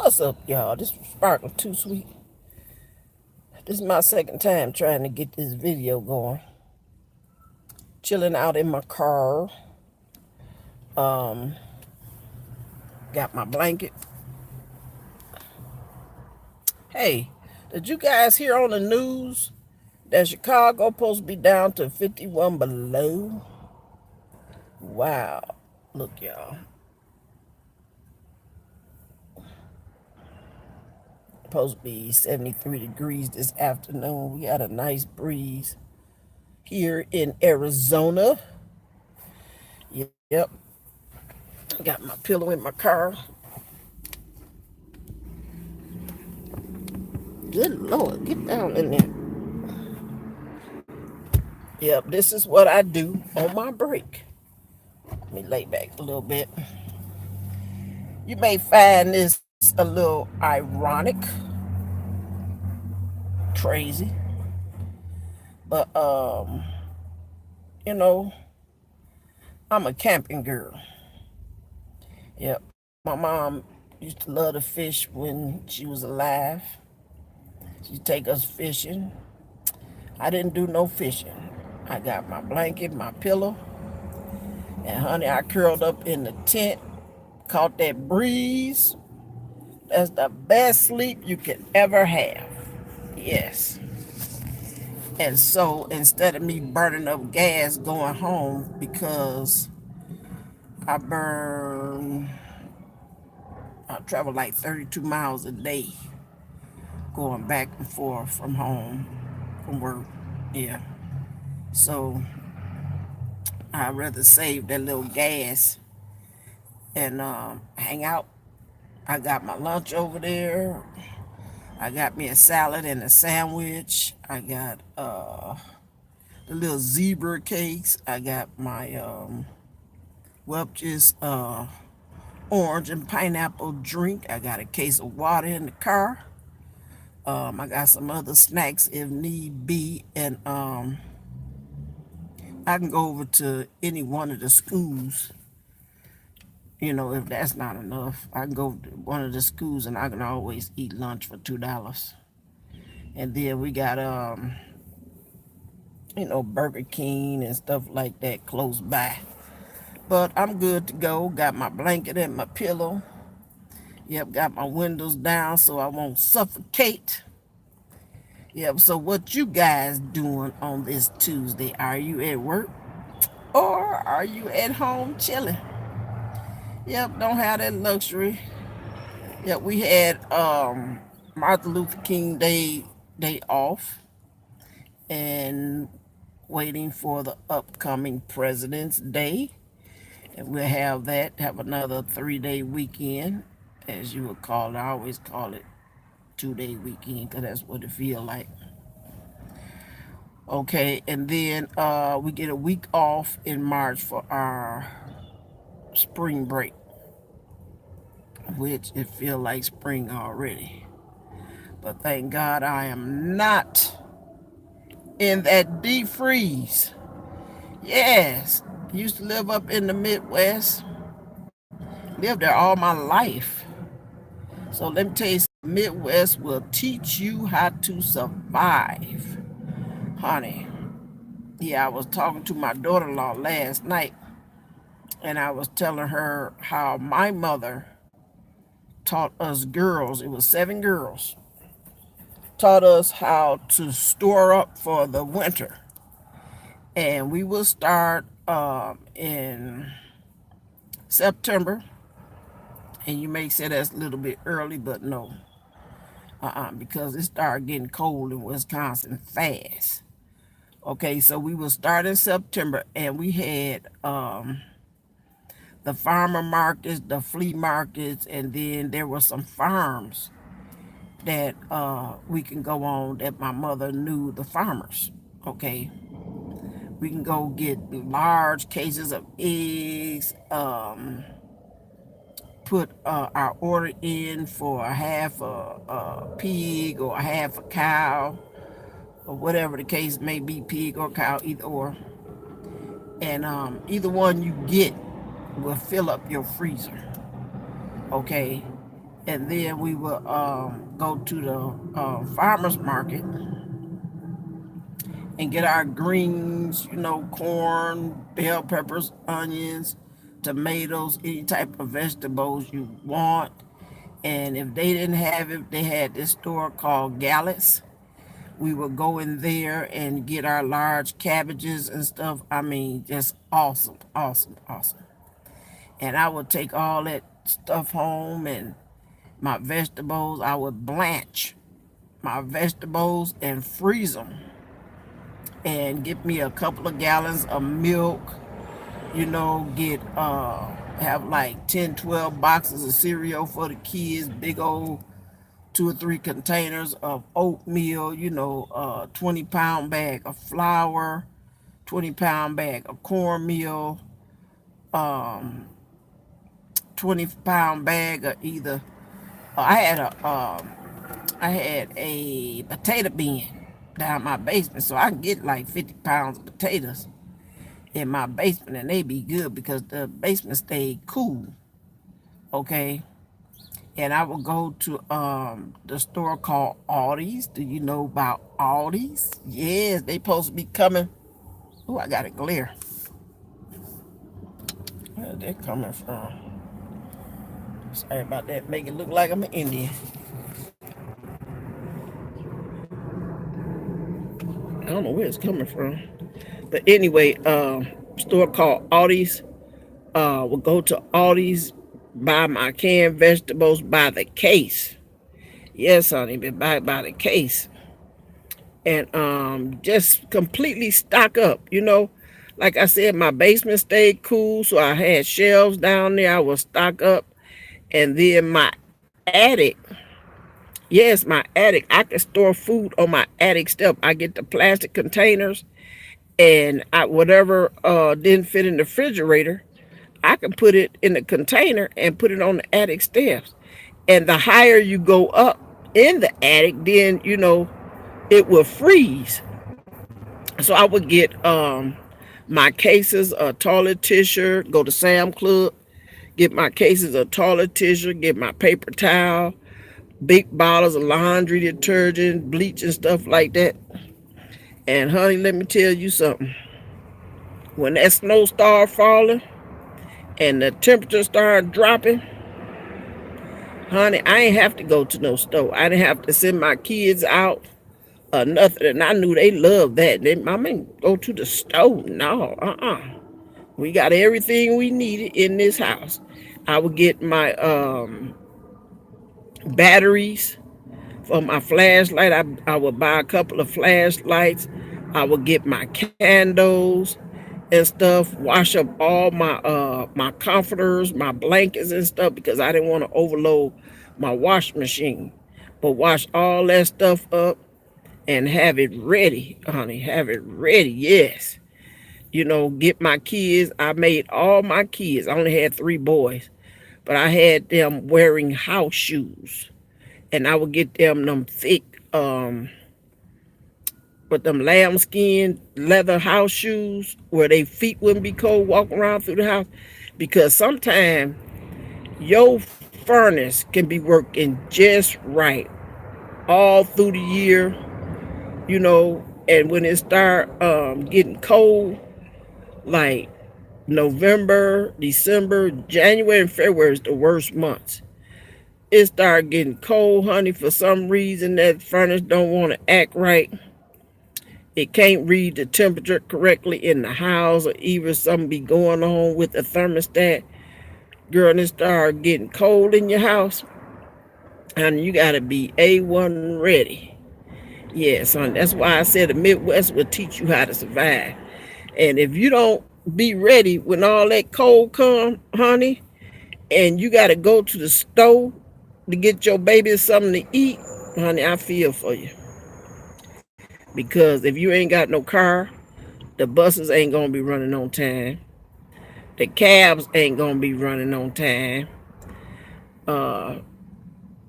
What's up, y'all? This is Sparkling Too Sweet. This is my second time trying to get this video going. Chilling out in my car. Um, got my blanket. Hey, did you guys hear on the news that Chicago supposed to be down to 51 below? Wow. Look, y'all. Supposed to be 73 degrees this afternoon. We got a nice breeze here in Arizona. Yep. Got my pillow in my car. Good Lord, get down in there. Yep, this is what I do on my break. Let me lay back a little bit. You may find this a little ironic, crazy, but you know, I'm a camping girl. Yep. My mom used to love to fish when she was alive. She'd take us fishing. I didn't do no fishing. I got my blanket, my pillow, and honey, I curled up in the tent, caught that breeze. That's the best sleep you can ever have. Yes. And so instead of me burning up gas going home, because I burn, I travel like 32 miles a day going back and forth from home, from work. Yeah. So I'd rather save that little gas and hang out. I got my lunch over there. I got me a salad and a sandwich. I got the little zebra cakes. I got my Welch's orange and pineapple drink. I got a case of water in the car. I got some other snacks if need be, and I can go over to any one of the schools. You know, if that's not enough, I can go to one of the schools and I can always eat lunch for $2. And then we got Burger King and stuff like that close by. But I'm good to go. Got my blanket and my pillow. Yep, got my windows down so I won't suffocate. Yep, so what you guys doing on this Tuesday? Are you at work or are you at home chilling? Yep, don't have that luxury. Yep, we had Martin Luther King day off and waiting for the upcoming President's Day. And we'll have another 3-day weekend, as you would call it. I always call it 2-day weekend because that's what it feel like. Okay, and then we get a week off in March for our spring break, which it feel like spring already. But thank God I am not in that deep freeze. Yes, used to live up in the Midwest, lived there all my life. So let me tell you, Midwest will teach you how to survive, honey. Yeah, I was talking to my daughter-in-law last night, and I was telling her how my mother taught us girls, it was 7 girls, taught us how to store up for the winter. And we will start in September. And you may say that's a little bit early, but no. Because it started getting cold in Wisconsin fast. Okay, so we will start in September, and we had the farmer markets, the flea markets, and then there were some farms that we can go on that my mother knew the farmers. Okay, we can go get large cases of eggs, put our order in for a half a pig or a half a cow, or whatever the case may be, pig or cow, either or. And either one you get will fill up your freezer. Okay. And then we will go to the farmer's market and get our greens, corn, bell peppers, onions, tomatoes, any type of vegetables you want. And if they didn't have it, they had this store called Gallett's. We would go in there and get our large cabbages and stuff. I mean, just awesome, awesome, awesome. And I would take all that stuff home, and my vegetables, I would blanch my vegetables and freeze them and get me a couple of gallons of milk, get have like 10, 12 boxes of cereal for the kids, big old 2 or 3 containers of oatmeal, 20-pound bag of flour, 20-pound bag of cornmeal, 20-pound bag of either. I had a potato bin down my basement, so I can get like 50 pounds of potatoes in my basement, and they be good because the basement stayed cool. Okay. And I would go to the store called Aldi's. Do you know about Aldi's? Yes, they supposed to be coming. Oh, I got a glare. Where they coming from? Sorry about that. Make it look like I'm an Indian. I don't know where it's coming from. But anyway, store called Aldi's. We'll go to Aldi's, buy my canned vegetables by the case. Yes, honey, but by the case. And just completely stock up, Like I said, my basement stayed cool, so I had shelves down there. I would stock up. And then my attic, yes, my attic, I can store food on my attic step. I get the plastic containers, and whatever didn't fit in the refrigerator, I can put it in the container and put it on the attic steps. And the higher you go up in the attic, then, it will freeze. So I would get my cases of toilet tissue, go to Sam Club, get my cases of toilet tissue, get my paper towel, big bottles of laundry detergent, bleach and stuff like that. And honey, let me tell you something. When that snow started falling and the temperature started dropping, honey, I ain't have to go to no store. I didn't have to send my kids out or nothing. And I knew they loved that. I mean, go to the store. No, we got everything we needed in this house. I would get my batteries for my flashlight. I would buy a couple of flashlights. I would get my candles and stuff, wash up all my comforters, my blankets and stuff, because I didn't want to overload my wash machine. But wash all that stuff up and have it ready, honey. Have it ready, yes. Get my kids. I made all my kids. I only had 3 boys, but I had them wearing house shoes. And I would get them thick, with them lambskin leather house shoes where their feet wouldn't be cold walking around through the house. Because sometimes your furnace can be working just right all through the year, and when it start getting cold, like November, December, January, and February is the worst months. It started getting cold, honey. For some reason, that furnace don't want to act right. It can't read the temperature correctly in the house, or even something be going on with the thermostat. Girl, and it started getting cold in your house, and you got to be A1 ready. Yeah, son, that's why I said the Midwest will teach you how to survive. And if you don't be ready when all that cold come, honey, and you got to go to the store to get your baby something to eat, honey, I feel for you. Because if you ain't got no car, the buses ain't going to be running on time. The cabs ain't going to be running on time.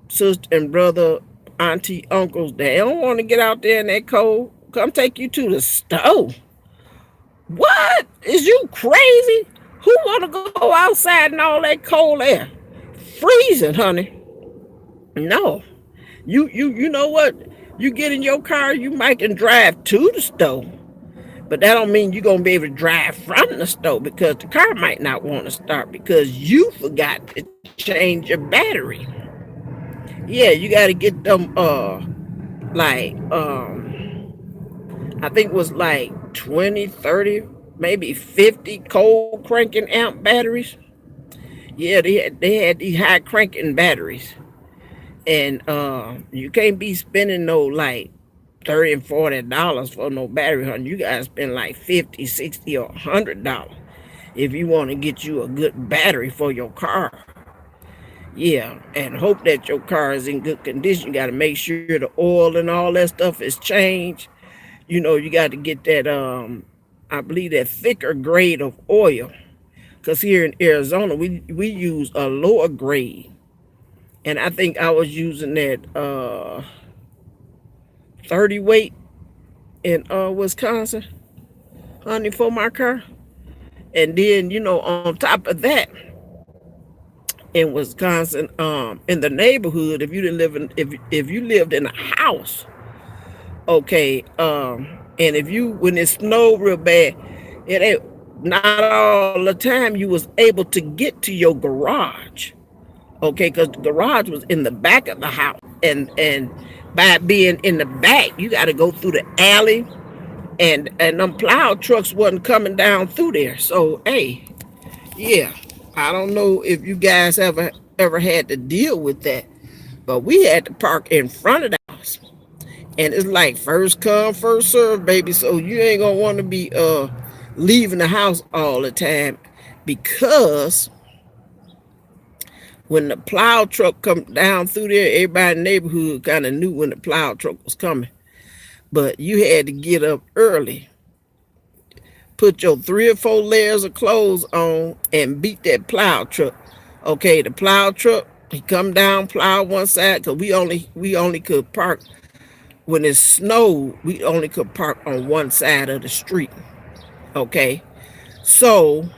Sister and brother, auntie, uncles, they don't want to get out there in that cold. Come take you to the store. What? Is you crazy? Who want to go outside in all that cold air? Freezing, honey. No. You know what? You get in your car, you might can drive to the store. But that don't mean you're gonna be able to drive from the store because the car might not want to start because you forgot to change your battery. Yeah, you gotta get them like I think it was like 20, 30, maybe 50 cold cranking amp batteries. Yeah, they had these high cranking batteries. And you can't be spending no like $30 and $40 for no battery, honey. You gotta spend like 50, 60, or $100 if you want to get you a good battery for your car. Yeah, and hope that your car is in good condition. You got to make sure the oil and all that stuff is changed. You know, you got to get that I believe that thicker grade of oil. Cause here in Arizona we use a lower grade, and I think I was using that 30 weight in Wisconsin, honey, for my car. And then on top of that, in Wisconsin, in the neighborhood, if you didn't live in if you lived in a house, okay, and if you when it snowed real bad, it ain't not all the time you was able to get to your garage, okay, because the garage was in the back of the house, and by being in the back, you got to go through the alley, and them plow trucks wasn't coming down through there. So hey, yeah, I don't know if you guys ever had to deal with that, but we had to park in front of the house, and it's like first come first serve, baby. So you ain't gonna want to be leaving the house all the time because when the plow truck come down through there, everybody in the neighborhood kind of knew when the plow truck was coming. But you had to get up early, put your 3 or 4 layers of clothes on, and beat that plow truck. Okay, the plow truck, he come down, plow one side, cause we only could park when it snowed. We only could park on one side of the street. Okay, so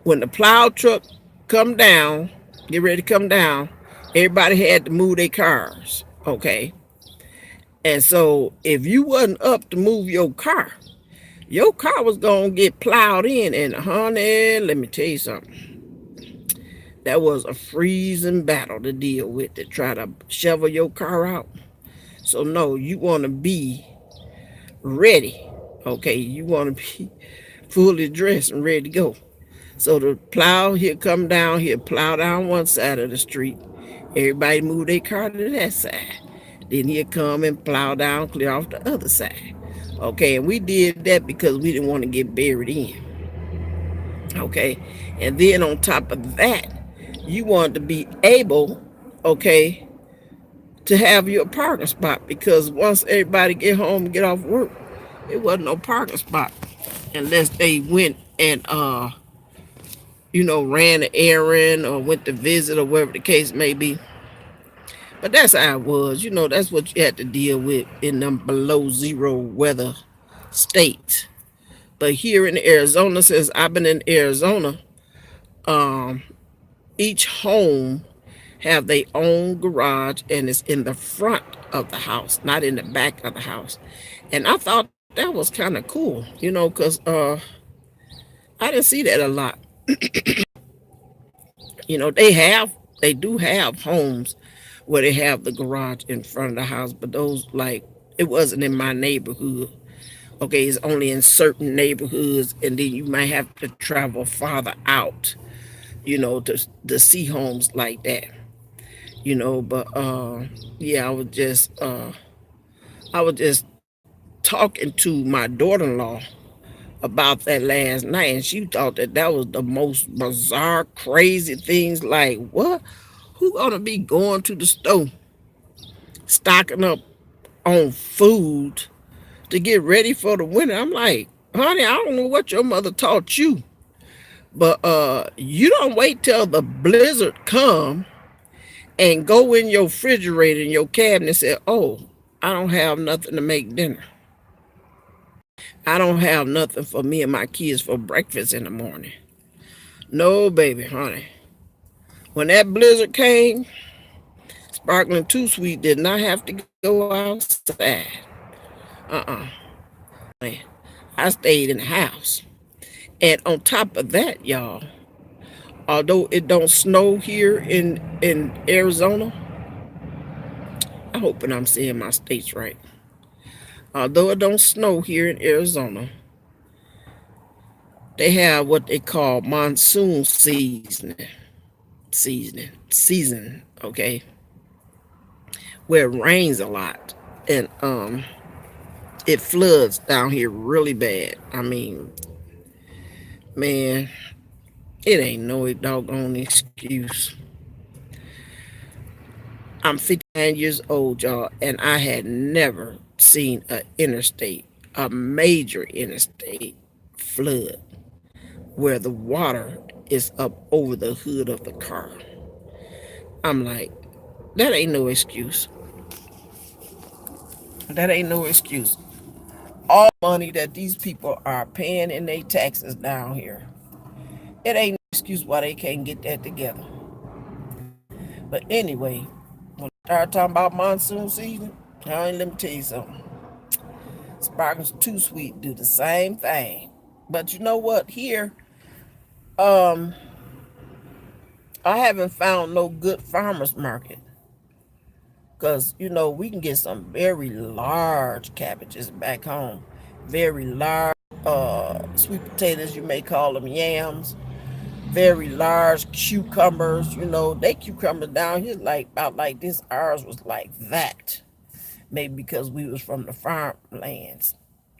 when the plow truck come down, get ready to come down, everybody had to move their cars. Okay, and so if you wasn't up to move your car was gonna get plowed in. And honey, let me tell you something. That was a freezing battle to deal with to try to shovel your car out. So no, you want to be ready. Okay, you want to be fully dressed and ready to go. So the plow, he'll come down, he'll plow down one side of the street. Everybody move their car to that side. Then he'll come and plow down, clear off the other side. Okay, and we did that because we didn't want to get buried in. Okay, and then on top of that, you want to be able, okay, to have your parking spot, because once everybody get home and get off work, it wasn't no parking spot unless they went and ran an errand or went to visit or whatever the case may be. But that's how it was. That's what you had to deal with in them below zero weather states. But here in Arizona, since I've been in Arizona, um, each home have their own garage, and it's in the front of the house, not in the back of the house. And I thought that was kind of cool, because I didn't see that a lot. They do have homes where they have the garage in front of the house, but those, like, it wasn't in my neighborhood. Okay, it's only in certain neighborhoods, and then you might have to travel farther out, to see homes like that. But yeah, I was just talking to my daughter-in-law about that last night, and she thought that was the most bizarre, crazy things. Like, what? Who gonna be going to the store, stocking up on food to get ready for the winter? I'm like, honey, I don't know what your mother taught you, but you don't wait till the blizzard come and go in your refrigerator and your cabinet and say, oh, I don't have nothing to make dinner. I don't have nothing for me and my kids for breakfast in the morning. No, baby, honey. When that blizzard came, Sparkling Too Sweet did not have to go outside. Uh-uh. I stayed in the house. And on top of that, y'all, although it don't snow here in Arizona, I hoping I'm saying my states right. Although it don't snow here in Arizona, they have what they call monsoon season, okay, where it rains a lot and it floods down here really bad. I mean, man, it ain't no doggone excuse. I'm 59 years old, y'all, and I had never seen a major interstate flood where the water is up over the hood of the car. I'm like, that ain't no excuse. That ain't no excuse. All money that these people are paying in their taxes down here, it ain't no excuse why they can't get that together. But anyway, when I start talking about monsoon season, let me tell you something. Sparkles Too Sweet do the same thing. But you know what? Here, um, I haven't found no good farmers market. Because, we can get some very large cabbages back home. Very large sweet potatoes, you may call them yams. Very large cucumbers, they cucumbers down here like about like this. Ours was like that. Maybe because we was from the farmlands.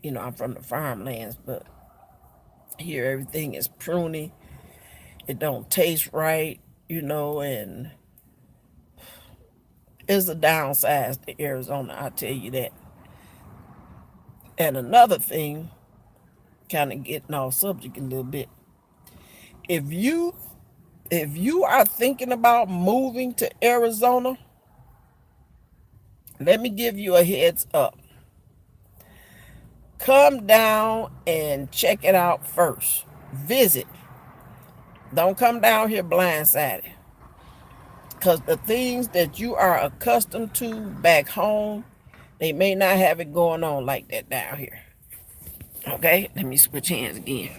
I'm from the farmlands, but here everything is pruny. It don't taste right, and it's a downside to Arizona, I tell you that. And another thing, kind of getting off subject a little bit. If you are thinking about moving to Arizona, let me give you a heads up. Come down and check it out first. Visit. Don't come down here blindsided. Because the things that you are accustomed to back home, they may not have it going on like that down here. Okay? Let me switch hands again.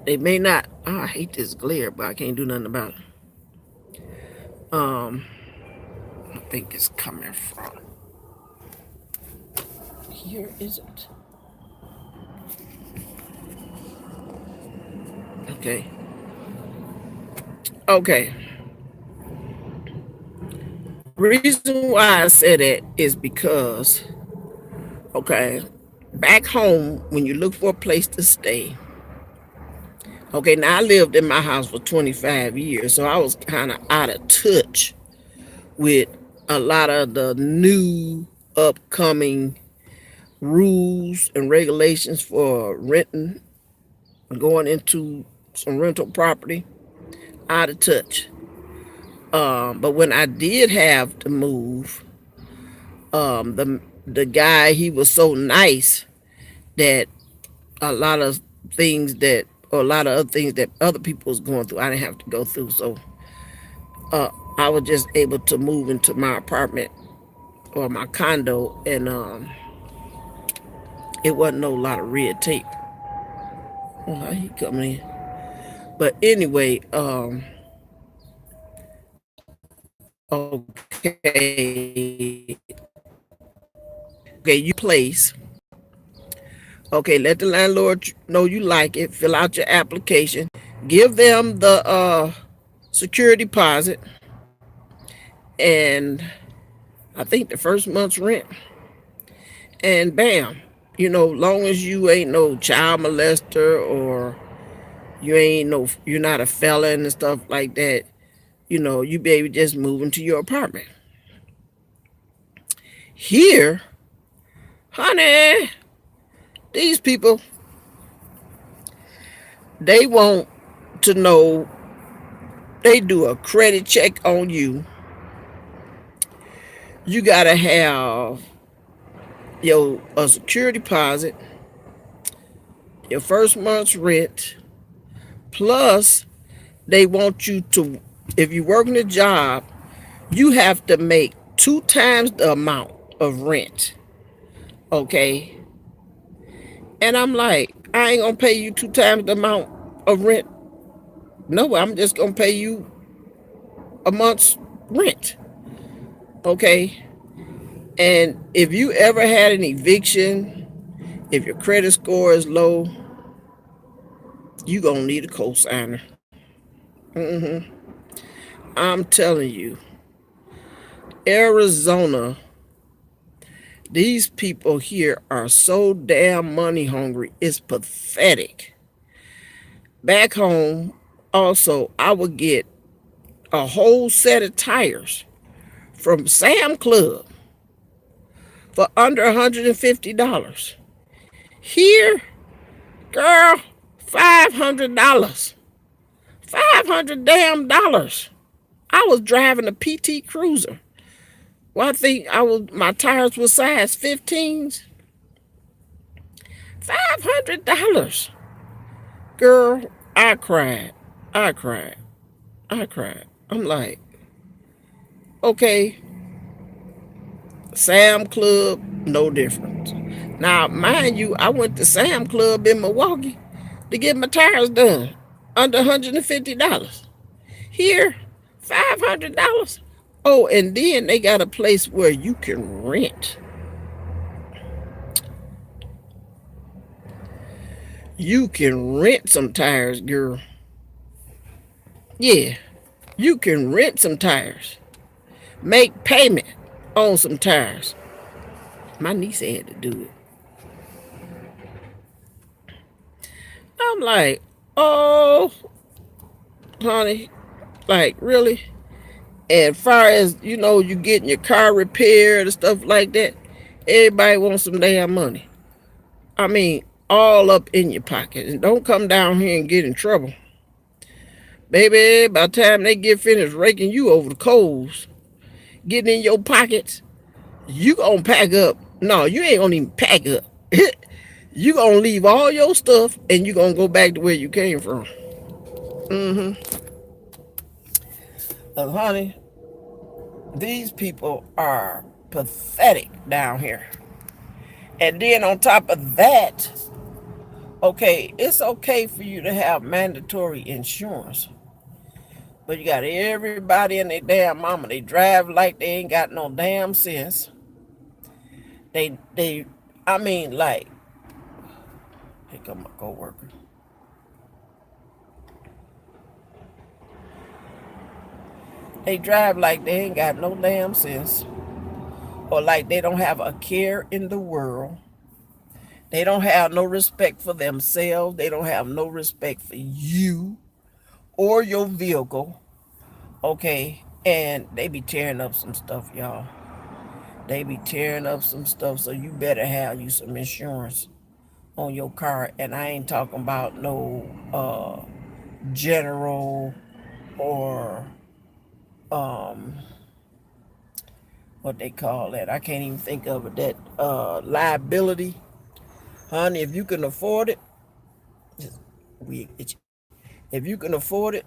They may not. Oh, I hate this glare, but I can't do nothing about it. I think it's coming from here, is it? Okay. Okay. Reason why I said that is because, okay, back home, when you look for a place to stay, okay, now I lived in my house for 25 years, so I was kind of out of touch with a lot of the new upcoming rules and regulations for renting, going into some rental property, out of touch. But when I did have to move, the guy, he was so nice that a lot of things that, or a lot of other things that other people was going through, I didn't have to go through. So I was just able to move into my apartment or my condo, and it wasn't no lot of red tape. Oh, how he coming in? But anyway, okay, you place. Okay, let the landlord know you like it. Fill out your application. Give them the security deposit, and I think the first month's rent. And bam, long as you ain't no child molester, or you're not a felon and stuff like that, you be able to just move into your apartment. Here, honey, these people, they want to know, they do a credit check on you. You gotta have a security deposit, your first month's rent, plus they want you to, if you're working a job, you have to make 2 times the amount of rent. Okay. And I'm like, I ain't gonna pay you 2 times the amount of rent. No, I'm just gonna pay you a month's rent. Okay. And if you ever had an eviction, if your credit score is low, you gonna need a cosigner. I'm telling you, Arizona, these people here are so damn money hungry. It's pathetic. Back home, also, I would get a whole set of tires from Sam Club for under $150. Here, girl, $500. 500 damn dollars. I was driving a PT Cruiser. Well, I think my tires were size 15s. $500. Girl, I cried. I cried. I cried. I'm like, okay, Sam Club, no difference. Now, mind you, I went to Sam Club in Milwaukee to get my tires done under $150. Here, $500. Oh, and then they got a place where you can rent. You can rent some tires, girl. Yeah, you can rent some tires. Make payment on some tires. My niece had to do it. I'm like, oh, honey, like really? And far as you getting your car repaired and stuff like that, everybody wants some damn money. I mean, all up in your pocket. And don't come down here and get in trouble. Baby, by the time they get finished raking you over the coals, getting in your pockets, you gonna pack up. No, you ain't gonna even pack up. You gonna leave all your stuff and you gonna go back to where you came from. Mm-hmm. Honey, these people are pathetic down here. And then on top of that, okay, it's okay for you to have mandatory insurance. But you got everybody and their damn mama. They drive like they ain't got no damn sense. They I mean like, here come my coworker. They drive like they ain't got no damn sense. Or like they don't have a care in the world. They don't have no respect for themselves. They don't have no respect for you or your vehicle. Okay. And they be tearing up some stuff, y'all. They be tearing up some stuff. So you better have you some insurance on your car. And I ain't talking about no general or um what they call that. I can't even think of it. That liability. Honey, if you can afford it, if you can afford it,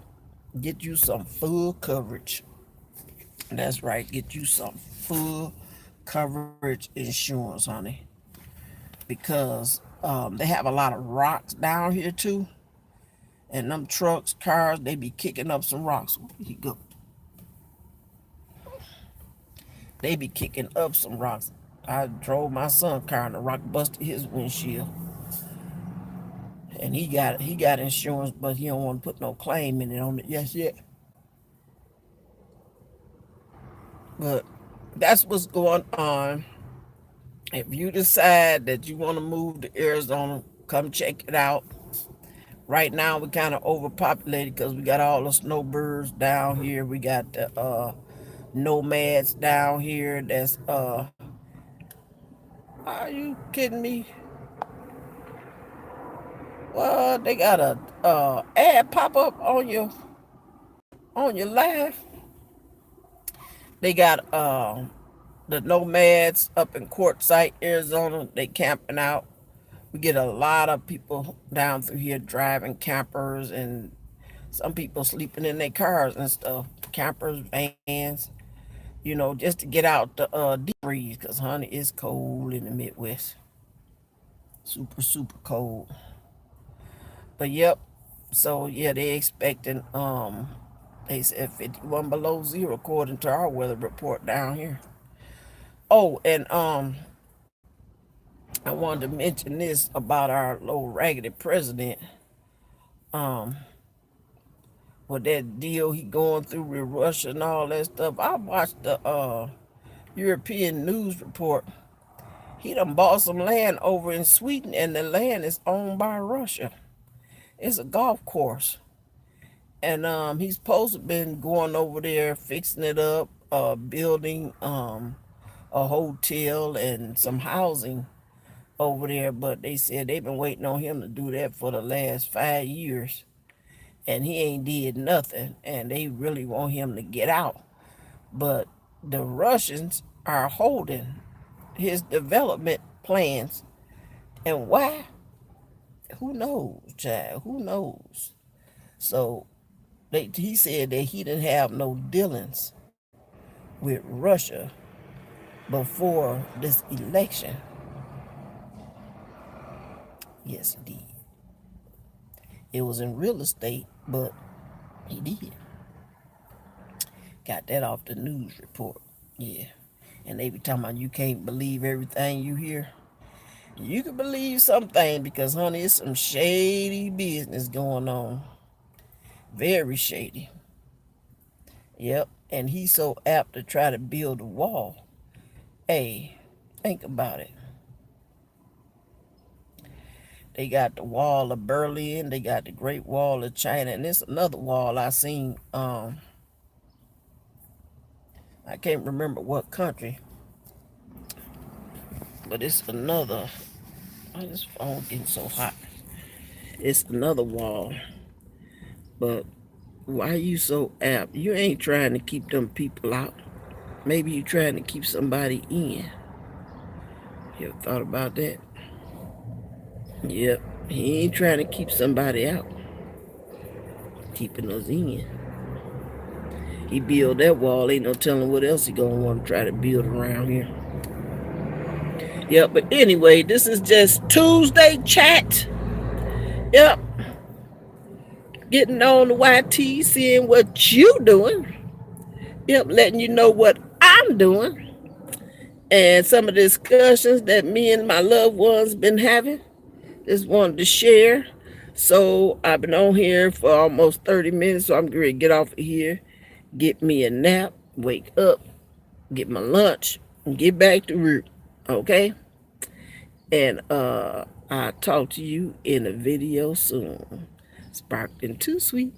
get you some full coverage. That's right, get you some full coverage insurance, honey. Because they have a lot of rocks down here too. And them trucks, cars, they be kicking up some rocks. Where he go? They be kicking up some rocks. I drove my son's car and the rock busted his windshield. And he got insurance, but he don't want to put no claim in it on it yet. But that's what's going on. If you decide that you want to move to Arizona, come check it out. Right now we're kind of overpopulated because we got all the snowbirds down here. We got the nomads down here. That's are you kidding me? Well, they got a ad pop up on your live. They got the nomads up in Quartzsite, Arizona. They camping out. We get a lot of people down through here driving campers, and some people sleeping in their cars and stuff. Campers, vans. you know, just to get out the deep breeze, because honey, it's cold in the Midwest. Super, super cold. But yep. So yeah, they expecting they said 51 below zero according to our weather report down here. Oh, and I wanted to mention this about our little raggedy president. Um, with that deal he going through with Russia and all that stuff. I watched the European news report. He done bought some land over in Sweden, and the land is owned by Russia. It's a golf course. And he's supposed to have been going over there, fixing it up, building a hotel and some housing over there. But they said they've been waiting on him to do that for the last 5 years. And he ain't did nothing. And they really want him to get out. But the Russians are holding his development plans. And why? Who knows, child? Who knows? So he said that he didn't have no dealings with Russia before this election. Yes, he did. It was in real estate, but he did. Got that off the news report. Yeah. And they be talking about you can't believe everything you hear. You can believe something because, honey, it's some shady business going on. Very shady. Yep. And he's so apt to try to build a wall. Hey, think about it. They got the Wall of Berlin. They got the Great Wall of China. And there's another wall I seen. I can't remember what country. But it's another. Oh, this phone getting so hot. It's another wall. But why you so apt? You ain't trying to keep them people out. Maybe you trying to keep somebody in. You ever thought about that? Yep. He ain't trying to keep somebody out. Keeping us in. He build that wall, ain't no telling what else he gonna want to try to build around here. Yep, but anyway, this is just Tuesday chat. Yep. Getting on the YT, seeing what you doing. Yep, letting you know what I'm doing. And some of the discussions that me and my loved ones been having. Just wanted to share. So I've been on here for almost 30 minutes, so I'm going to get off of here, get me a nap, wake up, get my lunch, and get back to work. Okay? And I'll talk to you in a video soon. Sparkling Too Sweet.